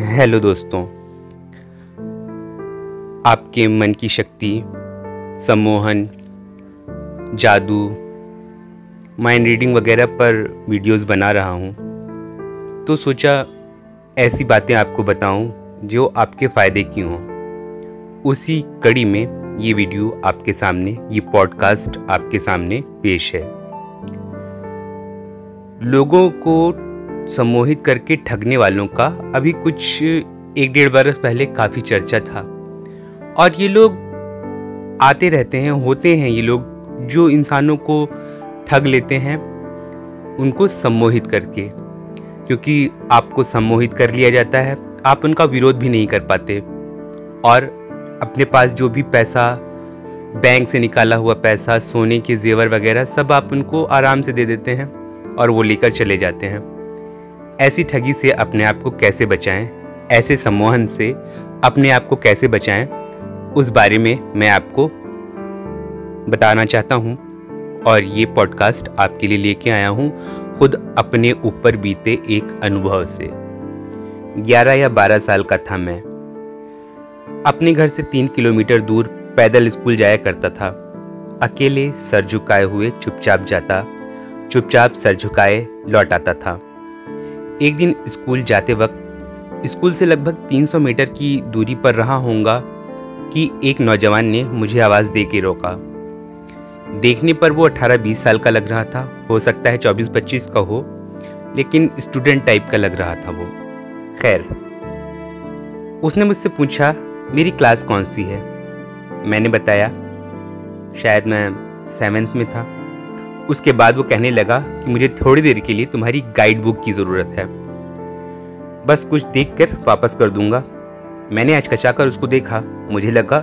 Hello दोस्तों, आपके मन की शक्ति, सम्मोहन, जादू, माइंड रीडिंग वगैरह पर वीडियोस बना रहा हूँ, तो सोचा ऐसी बातें आपको बताऊँ जो आपके फ़ायदे की हों। उसी कड़ी में ये वीडियो आपके सामने, ये पॉडकास्ट आपके सामने पेश है। लोगों को सम्मोहित करके ठगने वालों का अभी कुछ 1-1.5 बरस पहले काफ़ी चर्चा था, और ये लोग आते रहते हैं, होते हैं ये लोग जो इंसानों को ठग लेते हैं उनको सम्मोहित करके। क्योंकि आपको सम्मोहित कर लिया जाता है, आप उनका विरोध भी नहीं कर पाते, और अपने पास जो भी पैसा, बैंक से निकाला हुआ पैसा, सोने के जेवर वगैरह सब आप उनको आराम से दे देते हैं और वो लेकर चले जाते हैं। ऐसी ठगी से अपने आप को कैसे बचाएं, ऐसे सम्मोहन से अपने आप को कैसे बचाएं, उस बारे में मैं आपको बताना चाहता हूं, और ये पॉडकास्ट आपके लिए लेके आया हूं खुद अपने ऊपर बीते एक अनुभव से। 11 या 12 साल का था मैं। अपने घर से 3 किलोमीटर दूर पैदल स्कूल जाया करता था। अकेले सर झुकाए हुए चुपचाप जाता, चुपचाप सर झुकाए लौट आता था। एक दिन स्कूल जाते वक्त स्कूल से लगभग 300 मीटर की दूरी पर रहा होऊंगा कि एक नौजवान ने मुझे आवाज़ दे के रोका। देखने पर वो 18-20 साल का लग रहा था, हो सकता है 24-25 का हो, लेकिन स्टूडेंट टाइप का लग रहा था वो। खैर, उसने मुझसे पूछा मेरी क्लास कौन सी है। मैंने बताया शायद मैं 7th में था। उसके बाद वो कहने लगा कि मुझे थोड़ी देर के लिए तुम्हारी गाइड बुक की ज़रूरत है, बस कुछ देखकर वापस कर दूंगा। मैंने हचकचाकर उसको देखा। मुझे लगा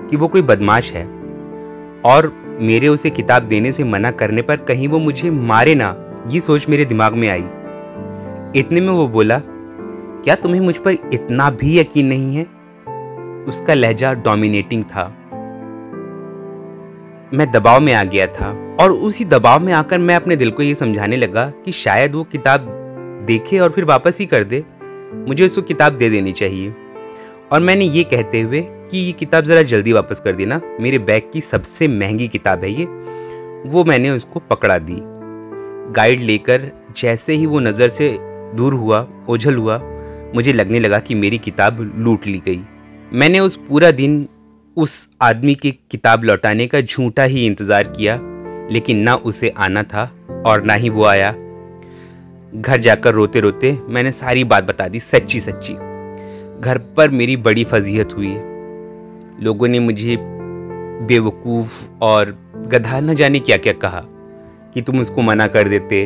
कि वो कोई बदमाश है, और मेरे उसे किताब देने से मना करने पर कहीं वो मुझे मारे ना, ये सोच मेरे दिमाग में आई। इतने में वो बोला, क्या तुम्हें मुझ पर इतना भी यकीन नहीं है? उसका लहजा डोमिनेटिंग था। मैं दबाव में आ गया था, और उसी दबाव में आकर मैं अपने दिल को ये समझाने लगा कि शायद वो किताब देखे और फिर वापस ही कर दे, मुझे उसको किताब दे देनी चाहिए। और मैंने ये कहते हुए कि ये किताब ज़रा जल्दी वापस कर देना, मेरे बैग की सबसे महंगी किताब है ये, वो मैंने उसको पकड़ा दी। गाइड लेकर जैसे ही वो नज़र से दूर हुआ, ओझल हुआ, मुझे लगने लगा कि मेरी किताब लूट ली गई। मैंने उस पूरा दिन उस आदमी की किताब लौटाने का झूठा ही इंतज़ार किया, लेकिन ना उसे आना था और ना ही वो आया। घर जाकर रोते रोते मैंने सारी बात बता दी, सच्ची सच्ची। घर पर मेरी बड़ी फजीहत हुई। लोगों ने मुझे बेवकूफ़ और गधा न जाने क्या क्या कहा कि तुम उसको मना कर देते,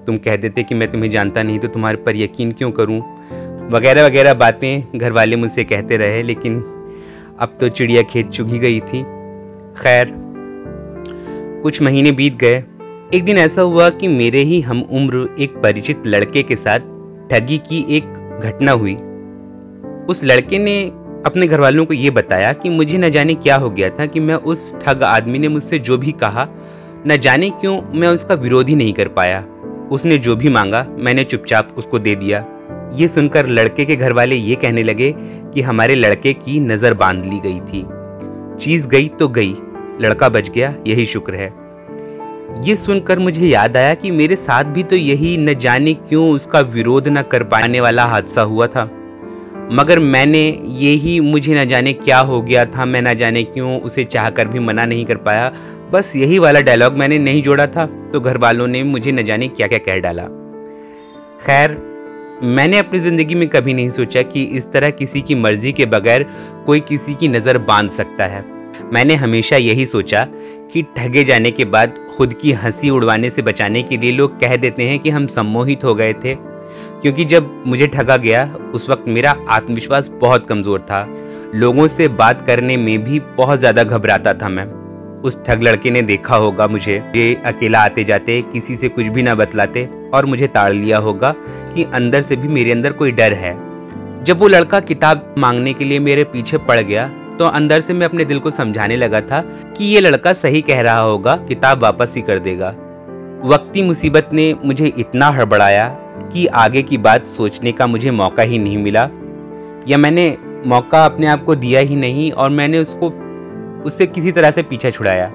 तुम कह देते कि मैं तुम्हें जानता नहीं तो तुम्हारे पर यकीन क्यों करूं, वगैरह वगैरह बातें घर वाले मुझसे कहते रहे, लेकिन अब तो चिड़िया खेत चुग ही गई थी। खैर, कुछ महीने बीत गए। एक दिन ऐसा हुआ कि मेरे ही हम उम्र एक परिचित लड़के के साथ ठगी की एक घटना हुई। उस लड़के ने अपने घर वालों को ये बताया कि मुझे न जाने क्या हो गया था कि मैं उस ठग आदमी ने मुझसे जो भी कहा, न जाने क्यों मैं उसका विरोध ही नहीं कर पाया। उसने जो भी मांगा मैंने चुपचाप उसको दे दिया। ये सुनकर लड़के के घर वाले ये कहने लगे कि हमारे लड़के की नज़र बांध ली गई थी। चीज़ गई तो गई, लड़का बच गया, यही शुक्र है। ये सुनकर मुझे याद आया कि मेरे साथ भी तो यही न जाने क्यों उसका विरोध न कर पाने वाला हादसा हुआ था, मगर मैंने यही, मुझे न जाने क्या हो गया था, मैं न जाने क्यों उसे चाहकर भी मना नहीं कर पाया। बस यही वाला डायलॉग मैंने नहीं जोड़ा था, तो घर वालों ने मुझे न जाने क्या क्या कह डाला। खैर, मैंने अपनी ज़िंदगी में कभी नहीं सोचा कि इस तरह किसी की मर्ज़ी के बगैर कोई किसी की नज़र बांध सकता है। मैंने हमेशा यही सोचा कि ठगे जाने के बाद खुद की हंसी उड़वाने से बचाने के लिए लोग कह देते हैं कि हम सम्मोहित हो गए थे, क्योंकि जब मुझे ठगा गया उस वक्त मेरा आत्मविश्वास बहुत कमज़ोर था। लोगों से बात करने में भी बहुत ज़्यादा घबराता था मैं। उस ठग लड़के ने देखा होगा मुझे, ये अकेला आते जाते, किसी से कुछ भी ना बतलाते, और मुझे ताड़ लिया होगा कि अंदर से भी मेरे अंदर कोई डर है। जब वो लड़का किताब मांगने के लिए मेरे पीछे पड़ गया, तो अंदर से मैं अपने दिल को समझाने लगा था कि ये लड़का सही कह रहा होगा, किताब वापस ही कर देगा। वक्ती मुसीबत ने मुझे इतना हड़बड़ाया कि आगे की बात सोचने का मुझे मौका ही नहीं मिला। या मैंने मौका अपने आप को दिया ही नहीं और मैंने उससे किसी तरह से पीछा छुड़ाया।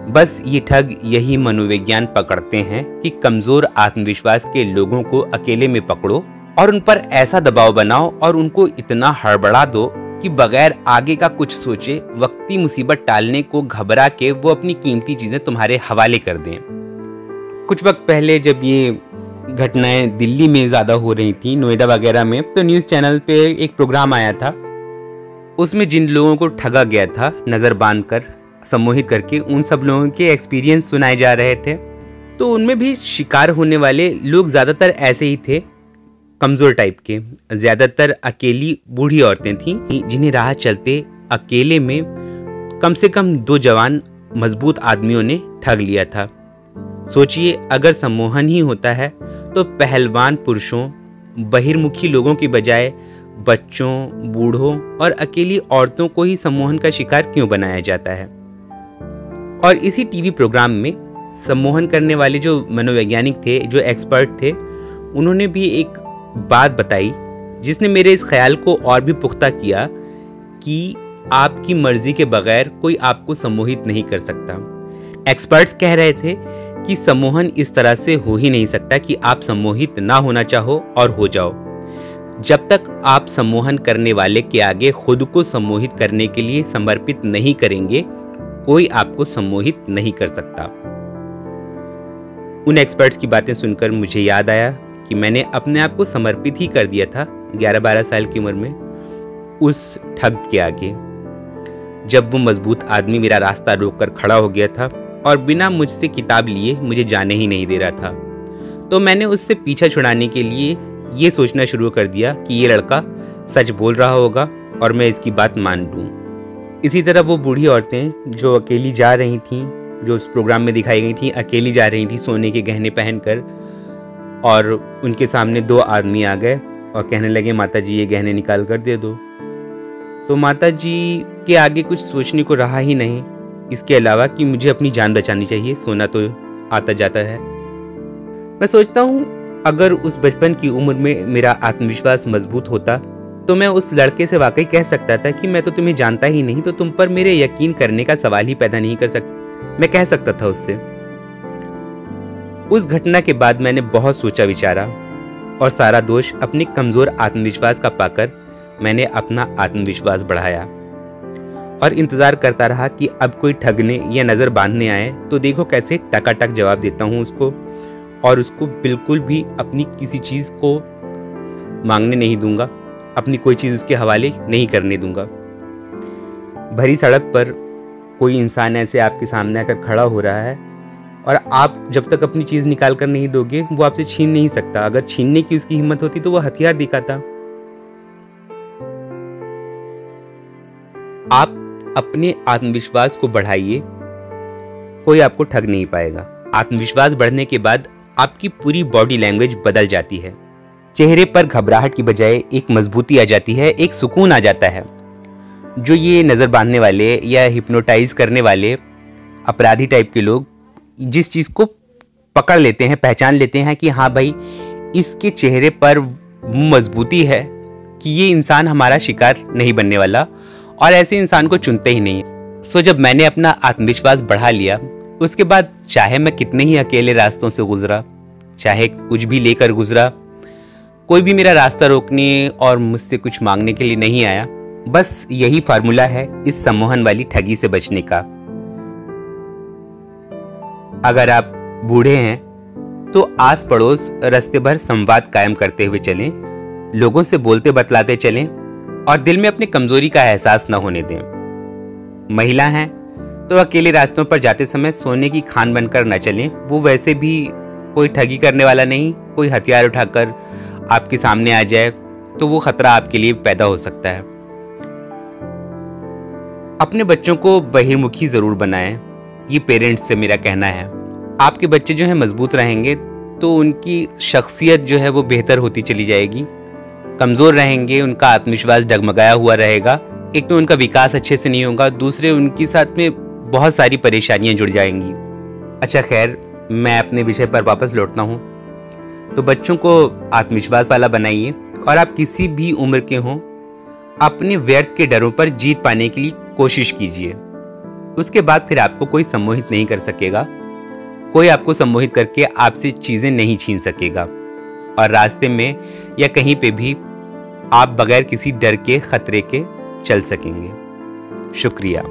बस ये ठग यही मनोविज्ञान पकड़ते हैं कि कमजोर आत्मविश्वास के लोगों को अकेले में पकड़ो और उन पर ऐसा दबाव बनाओ और उनको इतना हड़बड़ा दो कि बगैर आगे का कुछ सोचे वक्ती मुसीबत टालने को घबरा के वो अपनी कीमती चीजें तुम्हारे हवाले कर दें। कुछ वक्त पहले जब ये घटनाएं दिल्ली में ज़्यादा हो रही थी, नोएडा वगैरह में, तो न्यूज़ चैनल पे एक प्रोग्राम आया था। उसमें जिन लोगों को ठगा गया था नज़र बांध कर, सम्मोहित करके, उन सब लोगों के एक्सपीरियंस सुनाए जा रहे थे। तो उनमें भी शिकार होने वाले लोग ज़्यादातर ऐसे ही थे, कमज़ोर टाइप के। ज़्यादातर अकेली बूढ़ी औरतें थीं जिन्हें राह चलते अकेले में कम से कम 2 जवान मजबूत आदमियों ने ठग लिया था। सोचिए, अगर सम्मोहन ही होता है तो पहलवान पुरुषों, बहिर्मुखी लोगों की बजाय बच्चों, बूढ़ों और अकेली औरतों को ही सम्मोहन का शिकार क्यों बनाया जाता है। और इसी टीवी प्रोग्राम में सम्मोहन करने वाले जो मनोवैज्ञानिक थे, जो एक्सपर्ट थे, उन्होंने भी एक बात बताई जिसने मेरे इस ख्याल को और भी पुख्ता किया कि आपकी मर्जी के बगैर कोई आपको सम्मोहित नहीं कर सकता। एक्सपर्ट्स कह रहे थे कि सम्मोहन इस तरह से हो ही नहीं सकता कि आप सम्मोहित ना होना चाहो और हो जाओ। जब तक आप सम्मोहन करने वाले के आगे खुद को सम्मोहित करने के लिए समर्पित नहीं करेंगे, कोई आपको सम्मोहित नहीं कर सकता। उन एक्सपर्ट्स की बातें सुनकर मुझे याद आया कि मैंने अपने आप को समर्पित ही कर दिया था 11-12 साल की उम्र में उस ठग के आगे, जब वो मजबूत आदमी मेरा रास्ता रोककर खड़ा हो गया था और बिना मुझसे किताब लिए मुझे जाने ही नहीं दे रहा था। तो मैंने उससे पीछा छुड़ाने के लिए ये सोचना शुरू कर दिया कि ये लड़का सच बोल रहा होगा और मैं इसकी बात मान लूँ। इसी तरह वो बूढ़ी औरतें जो अकेली जा रही थीं, जो उस प्रोग्राम में दिखाई गई थीं, अकेली जा रही थीं सोने के गहने पहनकर, और उनके सामने 2 आदमी आ गए और कहने लगे, माता जी ये गहने निकाल कर दे दो। तो माता जी के आगे कुछ सोचने को रहा ही नहीं, इसके अलावा कि मुझे अपनी जान बचानी चाहिए, सोना तो आता जाता है। मैं सोचता हूँ अगर उस बचपन की उम्र में मेरा आत्मविश्वास मजबूत होता तो मैं उस लड़के से वाकई कह सकता था कि मैं तो तुम्हें जानता ही नहीं, तो तुम पर मेरे यकीन करने का सवाल ही पैदा नहीं कर सकता। मैं कह सकता था उससे। उस घटना के बाद मैंने बहुत सोचा विचारा और सारा दोष अपने कमजोर आत्मविश्वास का पाकर मैंने अपना आत्मविश्वास बढ़ाया और इंतजार करता रहा कि अब कोई ठगने या नजर बांधने आए तो देखो कैसे टकाटक जवाब देता हूँ उसको, और उसको बिल्कुल भी अपनी किसी चीज को मांगने नहीं दूंगा, अपनी कोई चीज उसके हवाले नहीं करने दूंगा। भरी सड़क पर कोई इंसान ऐसे आपके सामने आकर खड़ा हो रहा है और आप जब तक अपनी चीज निकाल कर नहीं दोगे वो आपसे छीन नहीं सकता। अगर छीनने की उसकी हिम्मत होती तो वो हथियार दिखाता। आप अपने आत्मविश्वास को बढ़ाइए, कोई आपको ठग नहीं पाएगा। आत्मविश्वास बढ़ने के बाद आपकी पूरी बॉडी लैंग्वेज बदल जाती है। चेहरे पर घबराहट की बजाय एक मजबूती आ जाती है, एक सुकून आ जाता है। जो ये नज़र बांधने वाले या हिप्नोटाइज करने वाले अपराधी टाइप के लोग जिस चीज़ को पकड़ लेते हैं, पहचान लेते हैं कि हाँ भाई इसके चेहरे पर मजबूती है कि ये इंसान हमारा शिकार नहीं बनने वाला, और ऐसे इंसान को चुनते ही नहीं। सो जब मैंने अपना आत्मविश्वास बढ़ा लिया, उसके बाद चाहे मैं कितने ही अकेले रास्तों से गुजरा, चाहे कुछ भी लेकर गुजरा, कोई भी मेरा रास्ता रोकने और मुझसे कुछ मांगने के लिए नहीं आया। बस यही फार्मूला है इस सम्मोहन वाली ठगी से बचने का। अगर आप बूढ़े हैं तो आस पड़ोस रास्ते भर संवाद कायम करते हुए चलें, लोगों से बोलते बतलाते चलें और दिल में अपनी कमजोरी का एहसास न होने दें। महिला हैं तो अकेले रास्तों पर जाते समय सोने की खान बनकर न चलें, वो वैसे भी कोई ठगी करने वाला नहीं। कोई हथियार उठाकर आपके सामने आ जाए तो वो खतरा आपके लिए पैदा हो सकता है। अपने बच्चों को बहिर्मुखी जरूर बनाएं, ये पेरेंट्स से मेरा कहना है। आपके बच्चे जो हैं मजबूत रहेंगे तो उनकी शख्सियत जो है वो बेहतर होती चली जाएगी। कमज़ोर रहेंगे, उनका आत्मविश्वास डगमगाया हुआ रहेगा। एक तो उनका विकास अच्छे से नहीं होगा, दूसरे उनके साथ में बहुत सारी परेशानियां जुड़ जाएंगी। अच्छा खैर, मैं अपने विषय पर वापस लौटता हूँ। तो बच्चों को आत्मविश्वास वाला बनाइए, और आप किसी भी उम्र के हों, अपने व्यर्थ के डरों पर जीत पाने के लिए कोशिश कीजिए। उसके बाद फिर आपको कोई सम्मोहित नहीं कर सकेगा, कोई आपको सम्मोहित करके आपसे चीजें नहीं छीन सकेगा, और रास्ते में या कहीं पे भी आप बगैर किसी डर के खतरे के चल सकेंगे। शुक्रिया।